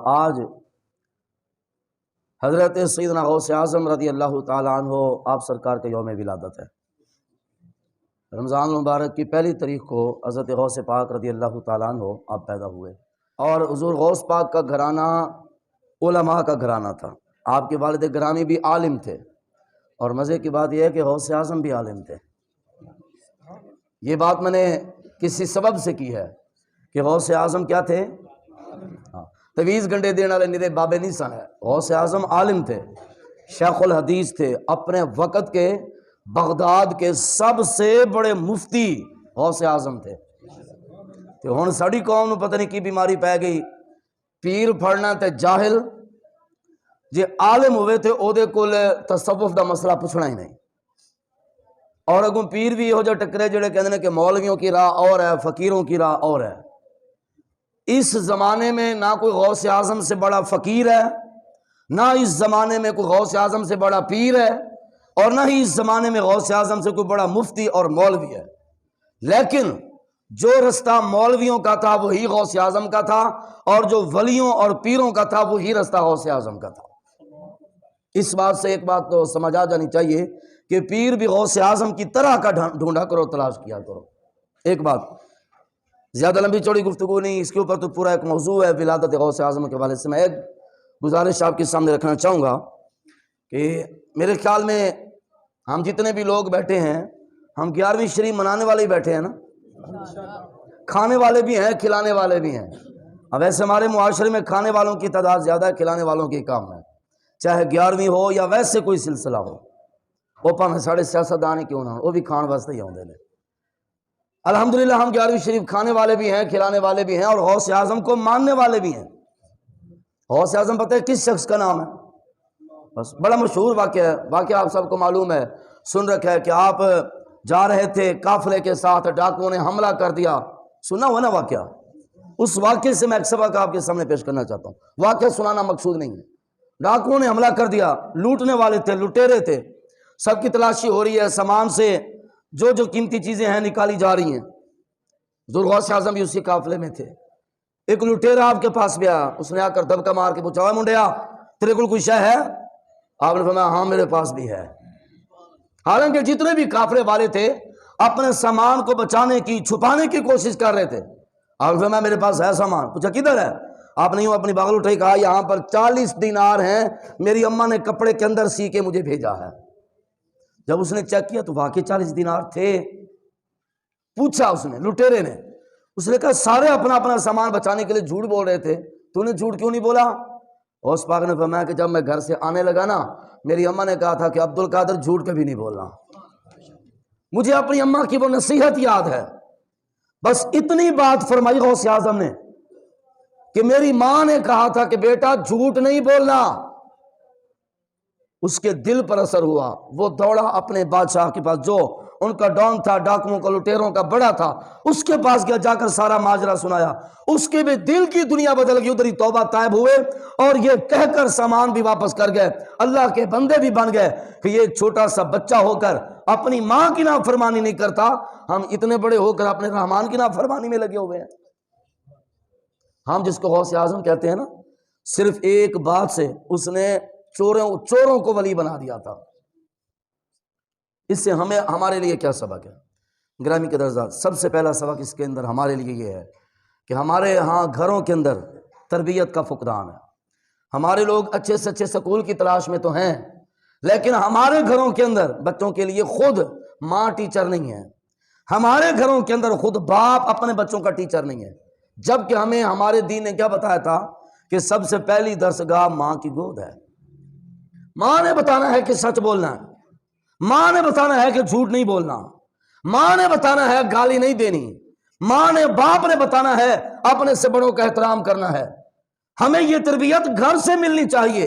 آج حضرت سیدنا غوث اعظم رضی اللہ تعالیٰ عنہ آپ سرکار کا یوم ولادت ہے۔ رمضان المبارک کی پہلی تاریخ کو حضرت غوث پاک رضی اللہ تعالیٰ عنہ آپ پیدا ہوئے، اور حضور غوث پاک کا گھرانہ علماء کا گھرانہ تھا۔ آپ کے والد گرامی بھی عالم تھے، اور مزے کی بات یہ ہے کہ غوث اعظم بھی عالم تھے۔ یہ بات میں نے کسی سبب سے کی ہے کہ غوث اعظم کیا تھے؟ تویز گنڈے دینے والے نیرے بابے نہیں سن ہے۔ غوث اعظم عالم تھے، شیخ الحدیث تھے، اپنے وقت کے بغداد کے سب سے بڑے مفتی غوث اعظم تھے۔ تو ہن ساڑی قوم نو پتہ نہیں کی بیماری پہ گئی، پیر پڑھنا تے جاہل، جے عالم ہوئے تھے او دے کول تصوف دا مسئلہ پوچھنا ہی نہیں، اور اگوں پیر بھی ہو جا ٹکرے جڑے کہندے نے کہ مولویوں کی راہ اور ہے، فقیروں کی راہ اور ہے۔ اس زمانے میں نہ کوئی غوث اعظم سے بڑا فقیر ہے، نہ اس زمانے میں کوئی غوث اعظم سے بڑا پیر ہے، اور نہ ہی اس زمانے میں غوث اعظم سے کوئی بڑا مفتی اور مولوی ہے۔ لیکن جو رستہ مولویوں کا تھا وہی غوث اعظم کا تھا، اور جو ولیوں اور پیروں کا تھا وہی رستہ غوث اعظم کا تھا۔ اس بات سے ایک بات تو سمجھ آ جانی چاہیے کہ پیر بھی غوث اعظم کی طرح کا ڈھونڈا کرو، تلاش کیا کرو۔ ایک بات، زیادہ لمبی چوڑی گفتگو نہیں، اس کے اوپر تو پورا ایک موضوع ہے ولادت غوث اعظم کے حوالے سے۔ میں ایک گزارش آپ کے سامنے رکھنا چاہوں گا کہ میرے خیال میں ہم جتنے بھی لوگ بیٹھے ہیں، ہم 11ویں شریف منانے والے ہی بیٹھے ہیں نا، کھانے والے بھی ہیں، کھلانے والے بھی ہیں۔ اب ایسے ہمارے معاشرے میں کھانے والوں کی تعداد زیادہ ہے، کھلانے والوں کی کم ہے، چاہے 11ویں ہو یا ویسے کوئی سلسلہ ہو، وہ پاویں ساڑے سیاستدان ہی کیوں نہ ہو، وہ بھی کھان واسطے ہی آتے ہیں۔ الحمدللہ ہم 11ویں شریف کھانے والے بھی ہیں، کھلانے والے بھی ہیں، اور غوث اعظم کو ماننے والے بھی ہیں۔ غوث اعظم پتہ ہے کس شخص کا نام ہے؟ بس بڑا مشہور واقعہ ہے، واقعہ آپ سب کو معلوم ہے، سن رکھا ہے کہ آپ جا رہے تھے قافلے کے ساتھ، ڈاکوؤں نے حملہ کر دیا، سنا ہوا نا واقعہ۔ اس واقعے سے میں ایک سبق آپ کے سامنے پیش کرنا چاہتا ہوں، واقعہ سنانا مقصود نہیں ہے۔ ڈاکوؤں نے حملہ کر دیا، لوٹنے والے تھے، لٹیرے تھے، سب کی تلاشی ہو رہی ہے، سامان سے جو جو قیمتی چیزیں ہیں نکالی جا رہی ہیں۔ حضور غوث اعظم بھی اسی قافلے میں تھے۔ ایک لٹیرا آپ کے پاس بھی آیا، اس نے آ کر دبکا مار کے پوچھا، اے منڈیا تیرے کو کوئی شے ہے؟ آپ نے فرمایا ہاں میرے پاس بھی ہے۔ حالانکہ جتنے بھی قافلے والے تھے اپنے سامان کو بچانے کی، چھپانے کی کوشش کر رہے تھے۔ آپ نے فرمایا میرے پاس ہے سامان۔ پوچھا کدھر ہے؟ آپ نے یوں اپنی باگل اٹھائی، کہا یہاں پر 40 دینار ہیں، میری اماں نے کپڑے کے اندر سی کے مجھے بھیجا ہے۔ جب اس نے چیک کیا تو واقعی 40 دینار تھے۔ پوچھا اس نے، لٹیرے نے، اس نے کہا سارے اپنا اپنا سامان بچانے کے لیے جھوٹ بول رہے تھے، تو نے جھوٹ کیوں نہیں بولا؟ غوث پاک نے فرمایا کہ جب میں گھر سے آنے لگا نا، میری اماں نے کہا تھا کہ عبد القادر جھوٹ کبھی نہیں بولنا۔ مجھے اپنی اماں کی وہ نصیحت یاد ہے، بس اتنی بات فرمائی غوث اعظم نے کہ میری ماں نے کہا تھا کہ بیٹا جھوٹ نہیں بولنا۔ اس کے دل پر اثر ہوا، وہ دوڑا اپنے بادشاہ کے پاس، جو ان کا ڈان تھا، ڈاکوؤں کا، لٹیروں کا بڑا تھا، اس کے پاس گیا، جا کر سارا ماجرا سنایا۔ اس کے بھی دل کی دنیا بدل گئی، ادھر ہی توبہ طائب ہوئے، اور یہ کہہ کر سامان بھی واپس کر گئے، اللہ کے بندے بھی بن گئے کہ یہ چھوٹا سا بچہ ہو کر اپنی ماں کی نافرمانی نہیں کرتا، ہم اتنے بڑے ہو کر اپنے رحمان کی نافرمانی میں لگے ہوئے ہیں۔ ہم جس کو غوث اعظم کہتے ہیں نا، صرف ایک بات سے اس نے چوروں کو ولی بنا دیا تھا۔ اس سے ہمارے لیے کیا سبق ہے؟ گرامی کے درجات، سب سے پہلا سبق اس کے اندر ہمارے لیے یہ ہے کہ ہمارے ہاں گھروں کے اندر تربیت کا فقدان ہے۔ ہمارے لوگ اچھے سے اچھے سکول کی تلاش میں تو ہیں، لیکن ہمارے گھروں کے اندر بچوں کے لیے خود ماں ٹیچر نہیں ہے، ہمارے گھروں کے اندر خود باپ اپنے بچوں کا ٹیچر نہیں ہے، جبکہ ہمیں ہمارے دین نے کیا بتایا تھا کہ سب سے پہلی درسگاہ ماں کی گود ہے۔ ماں نے بتانا ہے کہ سچ بولنا ہے، ماں نے بتانا ہے کہ جھوٹ نہیں بولنا، ماں نے بتانا ہے گالی نہیں دینی، ماں نے، باپ نے بتانا ہے اپنے سے بڑوں کا احترام کرنا ہے۔ ہمیں یہ تربیت گھر سے ملنی چاہیے،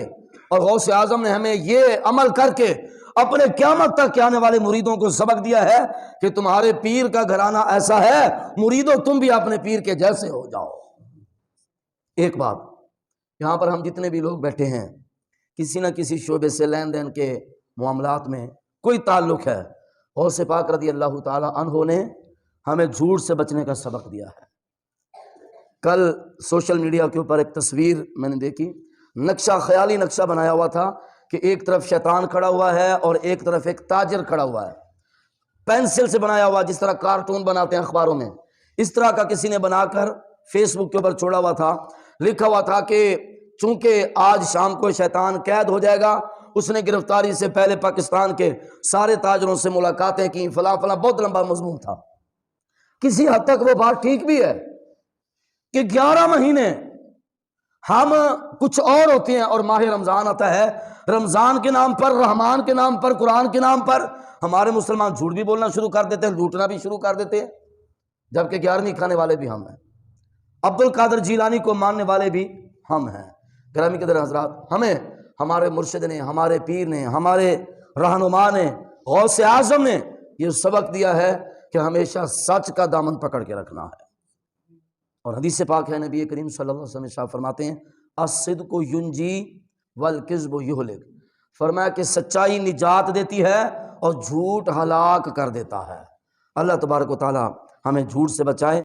اور غوث اعظم نے ہمیں یہ عمل کر کے اپنے قیامت تک کے آنے والے مریدوں کو سبق دیا ہے کہ تمہارے پیر کا گھرانہ ایسا ہے، مریدوں تم بھی اپنے پیر کے جیسے ہو جاؤ۔ ایک بات، یہاں پر ہم جتنے بھی لوگ بیٹھے ہیں، کسی نہ کسی شعبے سے لین دین کے معاملات میں کوئی تعلق ہے۔ غوث پاک رضی اللہ تعالی عنہ نے ہمیں جھوٹ سے بچنے کا سبق دیا ہے۔ کل سوشل میڈیا کے اوپر ایک تصویر میں نے دیکھی، نقشہ، خیالی نقشہ بنایا ہوا تھا کہ ایک طرف شیطان کھڑا ہوا ہے اور ایک طرف ایک تاجر کھڑا ہوا ہے، پینسل سے بنایا ہوا، جس طرح کارٹون بناتے ہیں اخباروں میں، اس طرح کا کسی نے بنا کر فیس بک کے اوپر چھوڑا ہوا تھا، لکھا ہوا تھا کہ چونکہ آج شام کو شیطان قید ہو جائے گا، اس نے گرفتاری سے پہلے پاکستان کے سارے تاجروں سے ملاقاتیں کی، فلاں فلاں، بہت لمبا مضمون تھا۔ کسی حد تک وہ بات ٹھیک بھی ہے کہ 11 مہینے ہم کچھ اور ہوتے ہیں، اور ماہ رمضان آتا ہے، رمضان کے نام پر، رحمان کے نام پر، قرآن کے نام پر ہمارے مسلمان جھوٹ بھی بولنا شروع کر دیتے ہیں، لوٹنا بھی شروع کر دیتے ہیں، جبکہ 11ویں کھانے والے بھی ہم ہیں، عبد القادر جیلانی کو ماننے والے بھی ہم ہیں۔ گرامی قدر حضرات، ہمیں ہمارے مرشد نے، ہمارے پیر نے، ہمارے رہنما نے، غوث اعظم نے یہ سبق دیا ہے کہ ہمیشہ سچ کا دامن پکڑ کے رکھنا ہے۔ اور حدیث پاک ہے، نبی کریم صلی اللہ علیہ وسلم ارشاد فرماتے ہیں الصدق ینجی والکذب یہلک، فرمایا کہ سچائی نجات دیتی ہے اور جھوٹ ہلاک کر دیتا ہے۔ اللہ تبارک و تعالی ہمیں جھوٹ سے بچائے۔